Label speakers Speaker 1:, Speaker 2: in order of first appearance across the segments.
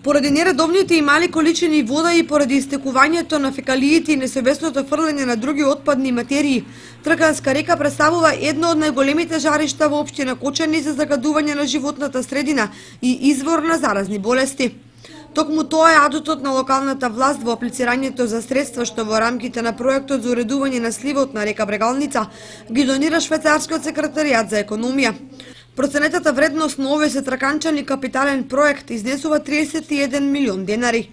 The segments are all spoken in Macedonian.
Speaker 1: Поради нередовните и мали количини вода и поради истекувањето на фекалиите и несовесното фрлење на други отпадни материи, Траканска река представува едно од најголемите жаришта во општина Кочани за загадување на животната средина и извор на заразни болести. Токму тоа е адутот на локалната власт во аплицирањето за средства што во рамките на проектот за уредување на сливот на река Брегалница ги донира швајцарскиот секретаријат за економија. Проценетата вредност на овој сетраканчани капитален проект изнесува 31 милион денари.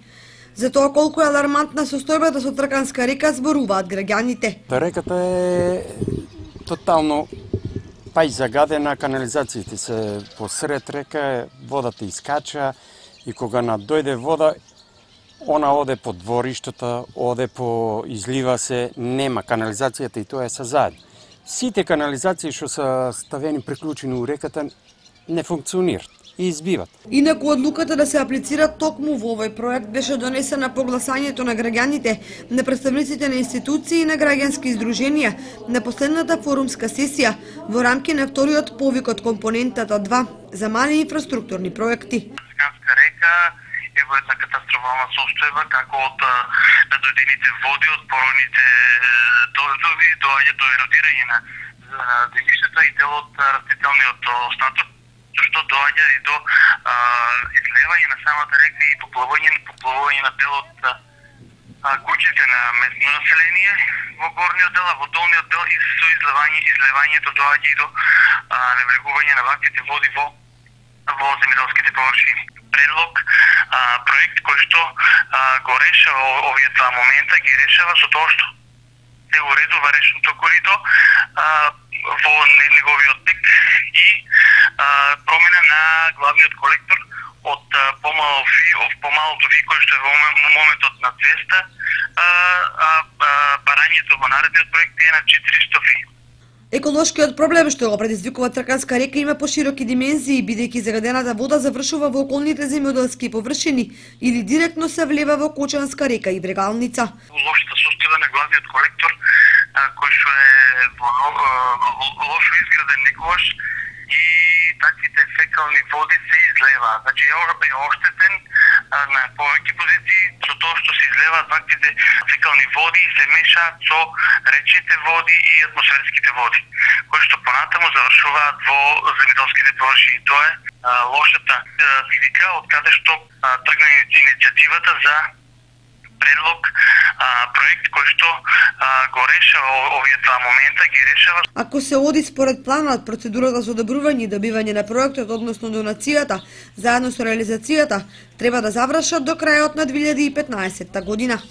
Speaker 1: За тоа колку е алармантна состојбата со Траканска река зборуваат граѓаните.
Speaker 2: Реката е тотално па и загадена, канализациите се посред река, водата искача и кога надојде вода, она оде по двориштата, оде по излива се, нема канализацијата и тоа е са заедно. Сите канализации што се ставени приклучени у реката не функционираат и избиват.
Speaker 1: Инаку одлуката да се аплицира токму во овој проект беше донесена по гласањето на граѓаните, на представниците на институции и на граѓански издруженија на последната форумска сесија во рамки на вториот повик од компонентата 2 за мали инфраструктурни проекти.
Speaker 3: Траканска река е во една катастрофална состојба, како од надојдените води, од поройните дождови, доаѓа до еродирање на земјиштата и дел од растителниот остаток, што доаѓа и до излевање на самата река и поплавување на дел од куќите на местно население во горниот дел, а во долниот дел и со излевањето доаѓа и до навлегување на ваквите води во земјоделските површини. Предлог проект кој што го решава овие два момента, ги решава со тоа што се уредува речното корито во неговиот тек и промена на главниот колектор од помалото фи кој што е во моментот на 200, барањето во наредниот проект е на 400 фи.
Speaker 1: Еколошкиот проблем што го предизвикува Траканска река има пошироки димензии, бидејќи загадената вода завршува во околните земјоделски површини или директно се влева во Кочанска река и Брегалница.
Speaker 3: Лошата состојба на главниот колектор, кој што е лошо изграден некогаш, и таквите фекални води се излеваат. Значи е оштетен на повеќе позиции со тоа што се излеваат ваквите фекални води и се мешаат со речните води и атмосферските води, кои што понатаму завршуваат во земјоделските површини. Тоа е лошата слика од каде што тргна иницијативата за предлог проект кој што го решава овие два момента, ги решава.
Speaker 1: Ако се оди според планот, процедурата за одобрување и добивање на проектот, односно донацијата, заедно со реализацијата, треба да завршат до крајот на 2015 година.